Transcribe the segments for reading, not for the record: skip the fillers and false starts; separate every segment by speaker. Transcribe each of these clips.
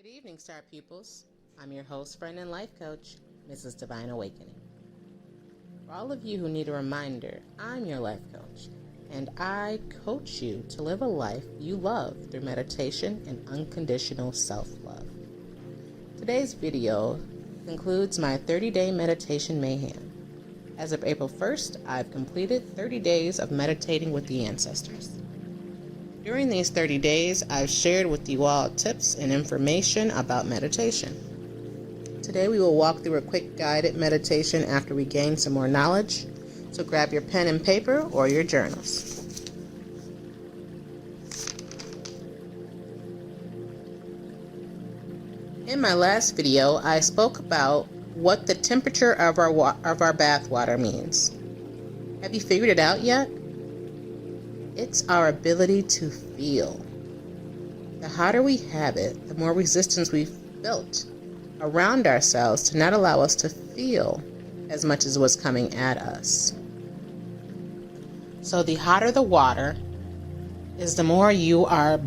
Speaker 1: Good evening, Star Pupils. I'm your host, friend, and life coach, Mrs.Divine Awakening. For all of you who need a reminder, I'm your life coach, and I coach you to live a life you love through meditation and unconditional self-love. Today's video concludes my 30-day Meditation Mayhem. As of April 1st, I've completed 30 days of meditating with the ancestors. During these 30 days, I've shared with you all tips and information about meditation. Today we will walk through a quick guided meditation after we gain some more knowledge, so grab your pen and paper or your journals. In my last video, I spoke about what the temperature of our bath water means. Have you figured it out yet? It's our ability to feel. The hotter we have it, the more resistance we've built around ourselves to not allow us to feel as much as what's coming at us. So the hotter the water is, the more you are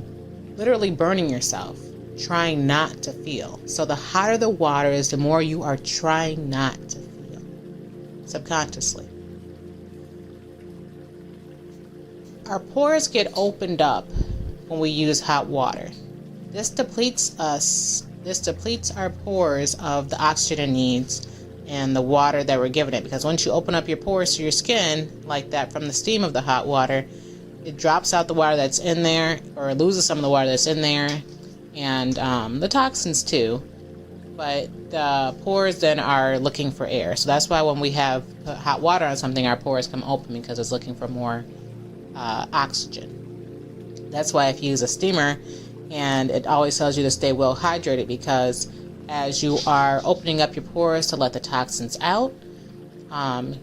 Speaker 1: literally burning yourself, trying not to feel. So the hotter the water is, the more you are trying not to feel, subconsciously. Our pores get opened up when we use hot water. This depletes our pores of the oxygen it needs and the water that we're giving it. Because once you open up your pores to your skin like that from the steam of the hot water, it drops out the water that's in there, or loses some of the water that's in there, and the toxins too. But the pores then are looking for air. So that's why when we have put hot water on something, our pores come open, because it's looking for more oxygen. That's why if you use a steamer, and it always tells you to stay well hydrated, because as you are opening up your pores to let the toxins out,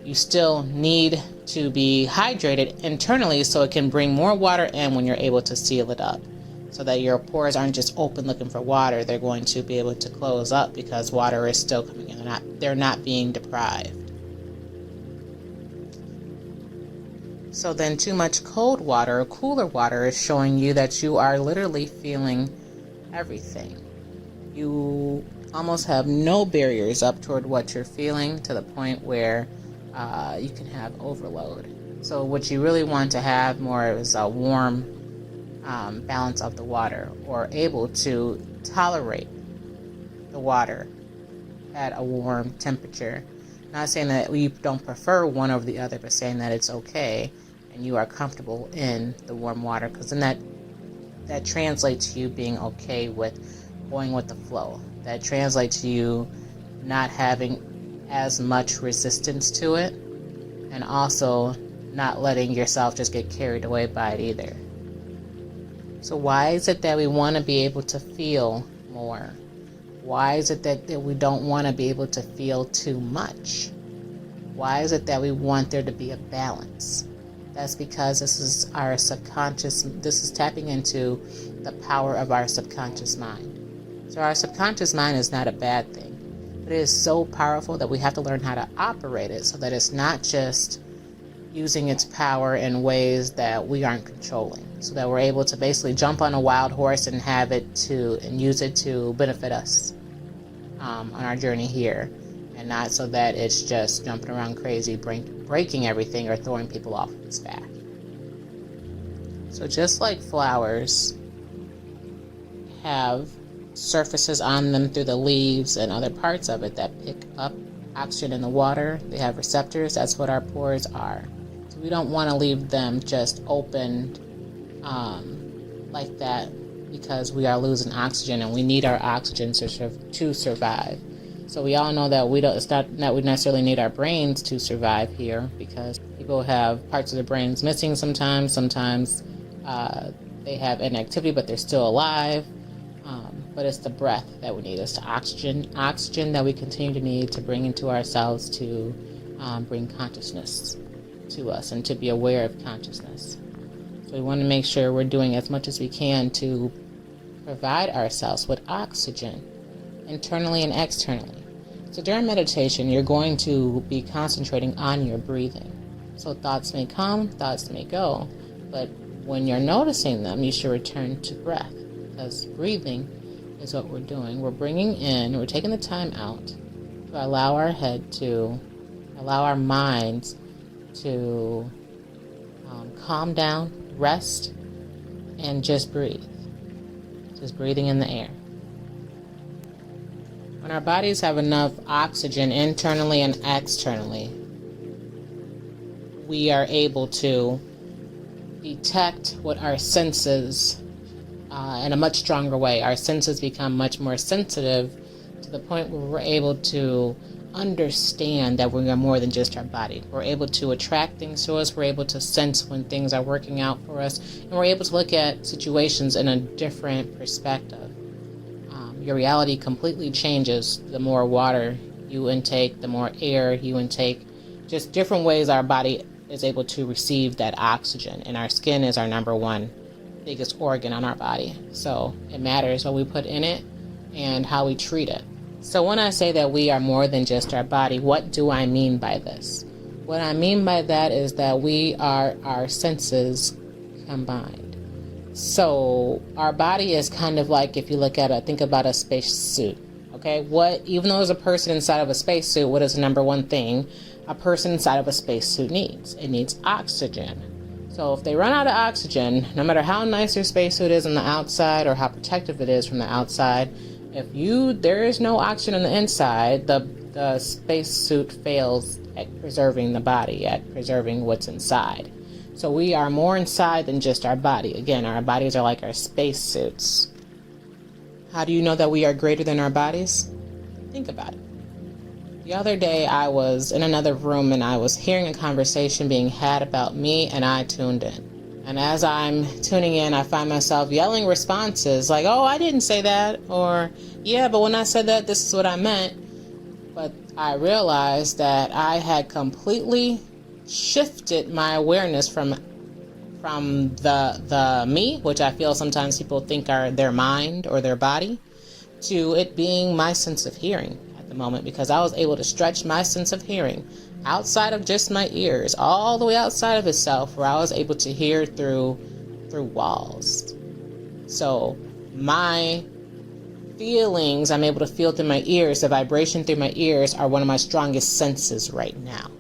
Speaker 1: you still need to be hydrated internally so it can bring more water in when you're able to seal it up, so that your pores aren't just open looking for water. They're going to be able to close up because water is still coming in. They're not being deprived. So then too much cold water or cooler water is showing you that you are literally feeling everything. You almost have no barriers up toward what you're feeling, to the point where you can have overload. So what you really want to have more is a warm balance of the water, or able to tolerate the water at a warm temperature. Not saying that we don't prefer one over the other, but saying that it's okay and you are comfortable in the warm water, because then that translates to you being okay with going with the flow. That translates to you not having as much resistance to it, and also not letting yourself just get carried away by it either. So why is it that we want to be able to feel more? Why is it that we don't want to be able to feel too much? Why is it that we want there to be a balance? That's because this is our subconscious. This is tapping into the power of our subconscious mind. So our subconscious mind is not a bad thing, but it is so powerful that we have to learn how to operate it, so that it's not just using its power in ways that we aren't controlling, so that we're able to basically jump on a wild horse and use it to benefit us on our journey here, and not so that it's just jumping around crazy, breaking everything or throwing people off of its back. So just like flowers have surfaces on them through the leaves and other parts of it that pick up oxygen in the water, they have receptors. That's what our pores are. So we don't want to leave them just opened like that, because we are losing oxygen, and we need our oxygen to survive. So we all know that it's not that we necessarily need our brains to survive here, because people have parts of their brains missing sometimes. Sometimes they have inactivity, but they're still alive. But it's the breath that we need. It's the oxygen that we continue to need to bring into ourselves, to bring consciousness to us, and to be aware of consciousness. So we want to make sure we're doing as much as we can to provide ourselves with oxygen, internally and externally. So during meditation, you're going to be concentrating on your breathing. So thoughts may come, thoughts may go, but when you're noticing them, you should return to breath, because breathing is what we're doing. We're we're taking the time out to allow our minds to calm down, rest, and just breathe. Just breathing in the air. When our bodies have enough oxygen internally and externally, we are able to detect what our senses in a much stronger way. Our senses become much more sensitive to the point where we're able to understand that we are more than just our body. We're able to attract things to us. We're able to sense when things are working out for us. And we're able to look at situations in a different perspective. Your reality completely changes the more water you intake, the more air you intake. Just different ways our body is able to receive that oxygen. And our skin is our number one biggest organ on our body. So it matters what we put in it and how we treat it. So when I say that we are more than just our body, what do I mean by this? What I mean by that is that we are our senses combined. So our body is kind of like, if you look at it, think about a space suit. Okay, even though there's a person inside of a spacesuit, what is the number one thing a person inside of a spacesuit needs? It needs oxygen. So if they run out of oxygen, no matter how nice your spacesuit is on the outside or how protective it is from the outside, if there is no oxygen on the inside, the spacesuit fails at preserving the body, at preserving what's inside. So we are more inside than just our body. Again, our bodies are like our spacesuits. How do you know that we are greater than our bodies? Think about it. The other day I was in another room and I was hearing a conversation being had about me, and I tuned in. And as I'm tuning in, I find myself yelling responses like, oh, I didn't say that, or yeah, but when I said that, this is what I meant. But I realized that I had completely shifted my awareness from the me, which I feel sometimes people think are their mind or their body, to it being my sense of hearing at the moment, because I was able to stretch my sense of hearing outside of just my ears, all the way outside of itself, where I was able to hear through walls. So my feelings, I'm able to feel through my ears. The vibration through my ears are one of my strongest senses right now.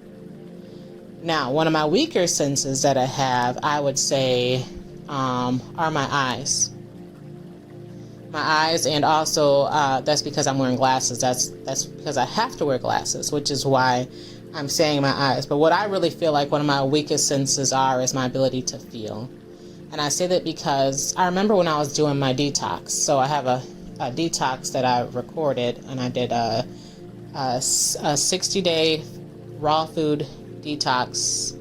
Speaker 1: Now, one of my weaker senses that I have, I would say, are my eyes. My eyes, and also that's because I'm wearing glasses. That's because I have to wear glasses, which is why I'm saying my eyes. But what I really feel like one of my weakest senses is my ability to feel. And I say that because I remember when I was doing my detox. So I have a detox that I recorded, and I did a 60-day raw food detox.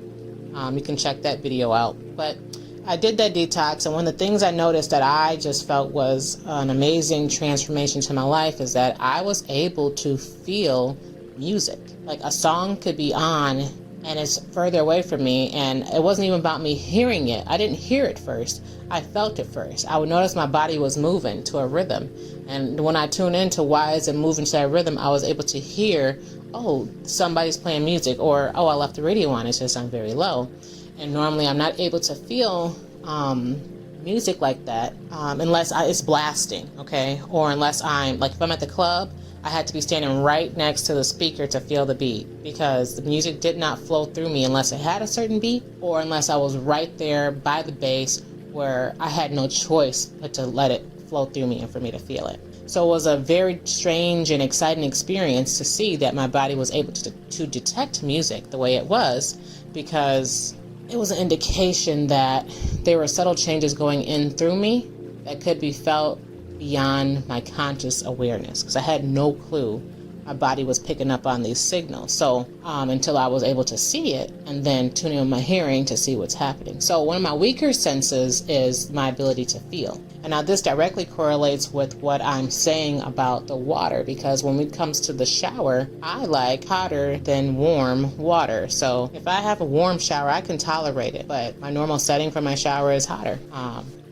Speaker 1: You can check that video out. But I did that detox, and one of the things I noticed that I just felt was an amazing transformation to my life is that I was able to feel music. Like a song could be on and it's further away from me, and it wasn't even about me hearing it. I didn't hear it first. I felt it first. I would notice my body was moving to a rhythm, and when I tune into why is it moving to that rhythm, I was able to hear, oh, somebody's playing music, or oh, I left the radio on, it's just I'm very low. And normally I'm not able to feel music like that unless it's blasting, okay? Or unless if I'm at the club, I had to be standing right next to the speaker to feel the beat, because the music did not flow through me unless it had a certain beat, or unless I was right there by the bass where I had no choice but to let it flow through me and for me to feel it. So it was a very strange and exciting experience to see that my body was able to detect music the way it was, because it was an indication that there were subtle changes going in through me that could be felt beyond my conscious awareness, because I had no clue my body was picking up on these signals. So until I was able to see it and then tune in with my hearing to see what's happening. So one of my weaker senses is my ability to feel. And now this directly correlates with what I'm saying about the water, because when it comes to the shower, I like hotter than warm water. So if I have a warm shower, I can tolerate it, but my normal setting for my shower is hotter.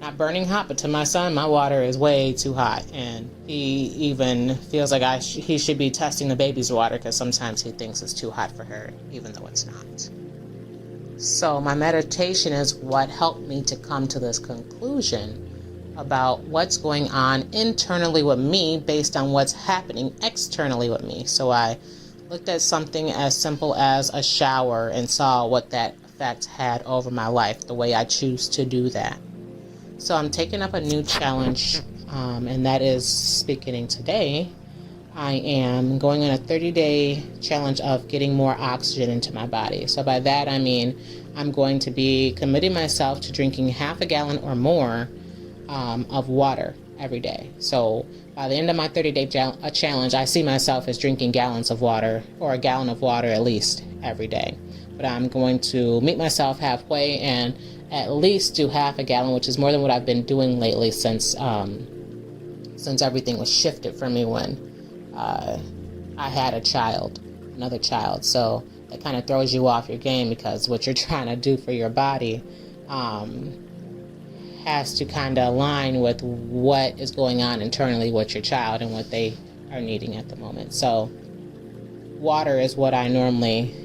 Speaker 1: Not burning hot, but to my son, my water is way too hot, and he even feels like he should be testing the baby's water, because sometimes he thinks it's too hot for her, even though it's not. So my meditation is what helped me to come to this conclusion about what's going on internally with me based on what's happening externally with me. So I looked at something as simple as a shower and saw what that effect had over my life, the way I choose to do that. So I'm taking up a new challenge, and that is beginning today. I am going on a 30-day challenge of getting more oxygen into my body. So by that I mean I'm going to be committing myself to drinking half a gallon or more of water every day. So by the end of my 30-day challenge, I see myself as drinking gallons of water, or a gallon of water at least every day. But I'm going to meet myself halfway and at least do half a gallon, which is more than what I've been doing lately since everything was shifted for me when I had another child. So that kind of throws you off your game, because what you're trying to do for your body has to kind of align with what is going on internally with your child and what they are needing at the moment. So water is what I normally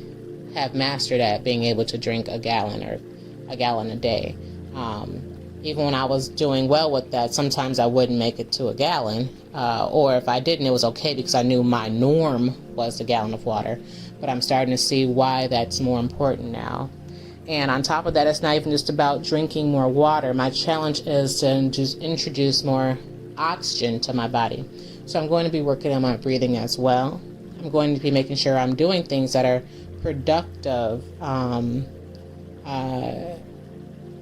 Speaker 1: have mastered at, being able to drink a gallon or a gallon a day. Even when I was doing well with that, sometimes I wouldn't make it to a gallon, or if I didn't, it was okay, because I knew my norm was a gallon of water. But I'm starting to see why that's more important now. And on top of that, it's not even just about drinking more water. My challenge is to just introduce more oxygen to my body. So I'm going to be working on my breathing as well. I'm going to be making sure I'm doing things that are productive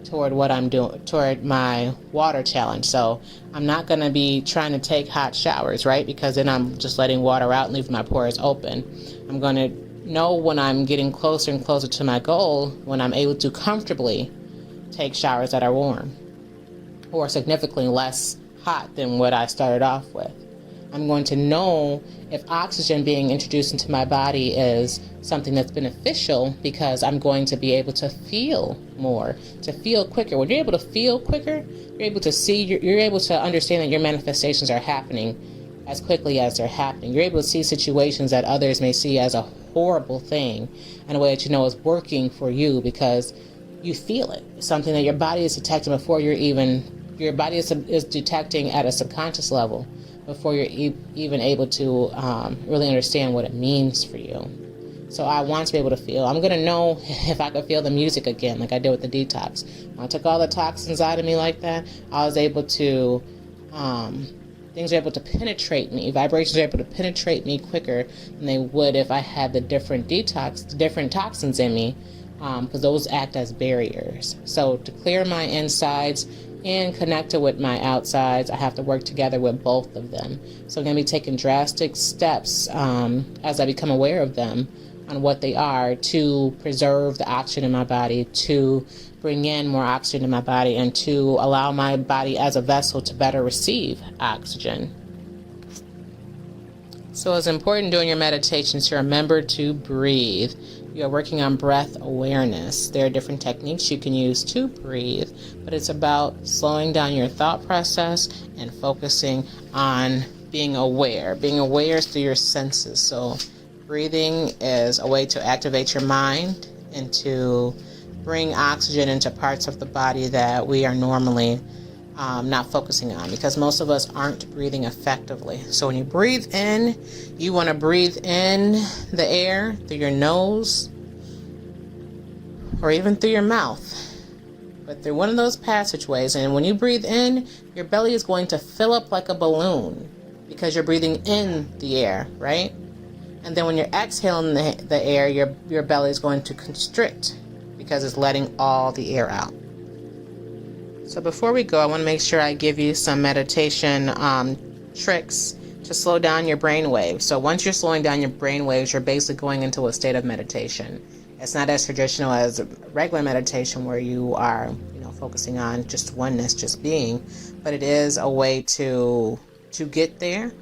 Speaker 1: toward what I'm doing, toward my water challenge. So I'm not going to be trying to take hot showers, right? Because then I'm just letting water out and leaving my pores open. I'm going to know when I'm getting closer and closer to my goal, when I'm able to comfortably take showers that are warm or significantly less hot than what I started off with. I'm going to know if oxygen being introduced into my body is something that's beneficial, because I'm going to be able to feel more, to feel quicker. When you're able to feel quicker, you're able to see, you're able to understand that your manifestations are happening as quickly as they're happening. You're able to see situations that others may see as a horrible thing in a way that you know is working for you, because you feel it. It's something that your body is detecting before your body is detecting at a subconscious level before you're even able to really understand what it means for you. So I want to be able to feel. I'm going to know if I could feel the music again, like I did with the detox. When I took all the toxins out of me like that, I was able to, things were able to penetrate me. Vibrations were able to penetrate me quicker than they would if I had the different toxins in me, because those act as barriers. So to clear my insides and connect it with my outsides, I have to work together with both of them. So I'm going to be taking drastic steps as I become aware of them on what they are, to preserve the oxygen in my body, to bring in more oxygen in my body, and to allow my body as a vessel to better receive oxygen. So it's important during your meditations to remember to breathe. You are working on breath awareness. There are different techniques you can use to breathe, but it's about slowing down your thought process and focusing on being aware through your senses. So breathing is a way to activate your mind and to bring oxygen into parts of the body that we are normally not focusing on, because most of us aren't breathing effectively. So when you breathe in, you want to breathe in the air through your nose or even through your mouth, but through one of those passageways. And when you breathe in, your belly is going to fill up like a balloon, because you're breathing in the air, right? And then when you're exhaling the air, your belly is going to constrict, because it's letting all the air out. So before we go, I want to make sure I give you some meditation tricks to slow down your brain waves. So once you're slowing down your brain waves, you're basically going into a state of meditation. It's not as traditional as regular meditation, where you are, focusing on just oneness, just being, but it is a way to get there,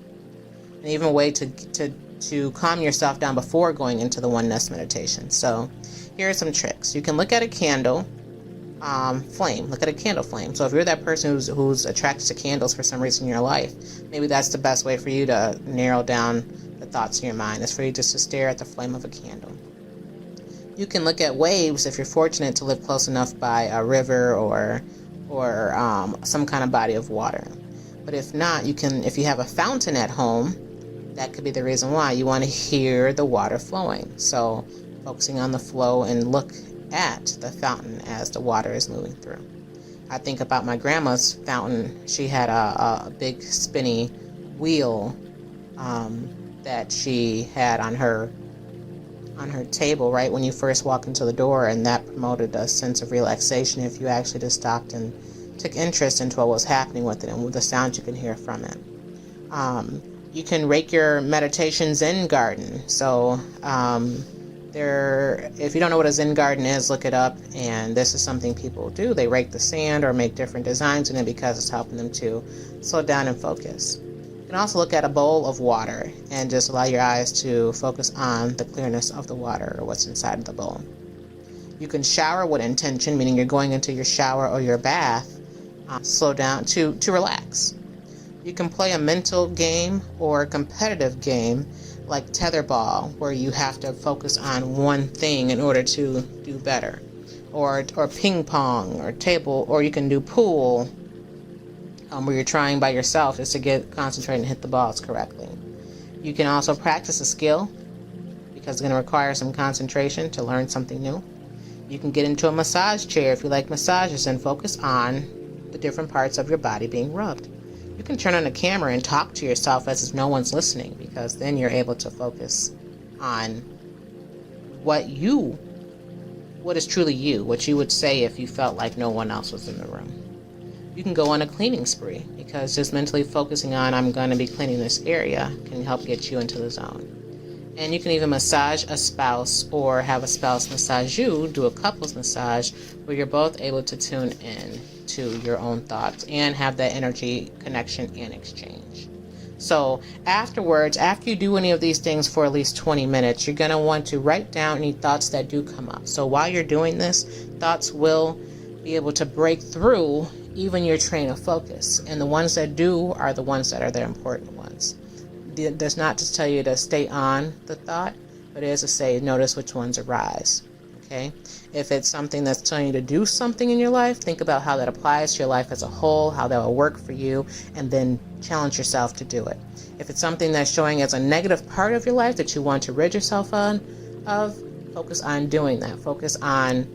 Speaker 1: and even a way to calm yourself down before going into the oneness meditation. So here are some tricks. You can look at a candle flame. Look at a candle flame. So if you're that person who's attracted to candles for some reason in your life, maybe that's the best way for you to narrow down the thoughts in your mind, is for you just to stare at the flame of a candle. You can look at waves if you're fortunate to live close enough by a river or or some kind of body of water. But if not, if you have a fountain at home, that could be the reason why. You want to hear the water flowing. So focusing on the flow and look at the fountain as the water is moving through. I think about my grandma's fountain. She had a big spinny wheel that she had on her table right when you first walk into the door, and that promoted a sense of relaxation if you actually just stopped and took interest into what was happening with it and with the sounds you can hear from it. You can rake your meditation Zen garden. So if you don't know what a Zen garden is, look it up. And this is something people do. They rake the sand or make different designs in it because it's helping them to slow down and focus. You can also look at a bowl of water and just allow your eyes to focus on the clearness of the water or what's inside of the bowl. You can shower with intention, meaning you're going into your shower or your bath, slow down to relax. You can play a mental game or a competitive game like tetherball, where you have to focus on one thing in order to do better, or ping pong or table, or you can do pool, where you're trying by yourself just to concentrate and hit the balls correctly. You can also practice a skill because it's going to require some concentration to learn something new. You can get into a massage chair if you like massages and focus on the different parts of your body being rubbed. You can turn on the camera and talk to yourself as if no one's listening, because then you're able to focus on what is truly you, what you would say if you felt like no one else was in the room. You can go on a cleaning spree, because just mentally focusing on I'm going to be cleaning this area can help get you into the zone. And you can even massage a spouse or have a spouse massage you, do a couples massage where you're both able to tune in to your own thoughts and have that energy connection and exchange. So afterwards, after you do any of these things for at least 20 minutes, you're going to want to write down any thoughts that do come up. So while you're doing this, thoughts will be able to break through even your train of focus. And the ones that do are the ones that are the important ones. That's not to tell you to stay on the thought, but it is to say notice which ones arise. Okay? If it's something that's telling you to do something in your life, think about how that applies to your life as a whole, how that will work for you, and then challenge yourself to do it. If it's something that's showing as a negative part of your life that you want to rid yourself of, focus on doing that. Focus on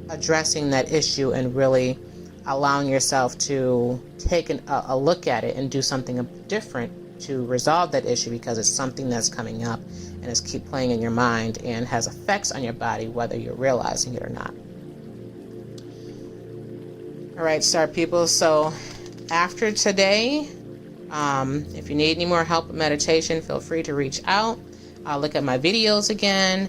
Speaker 1: addressing that issue and really allowing yourself to take a look at it and do something different to resolve that issue, because it's something that's coming up and is keep playing in your mind and has effects on your body whether you're realizing it or not. All right, star people. So after today, if you need any more help with meditation, feel free to reach out. Look at my videos again.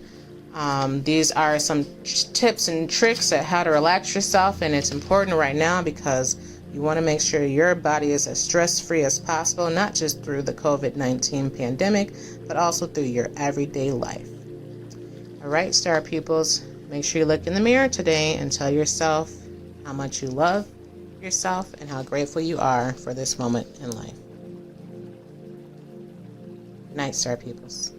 Speaker 1: These are some tips and tricks at how to relax yourself, and it's important right now because you want to make sure your body is as stress-free as possible, not just through the COVID-19 pandemic, but also through your everyday life. All right, star pupils, make sure you look in the mirror today and tell yourself how much you love yourself and how grateful you are for this moment in life. Good night, star pupils.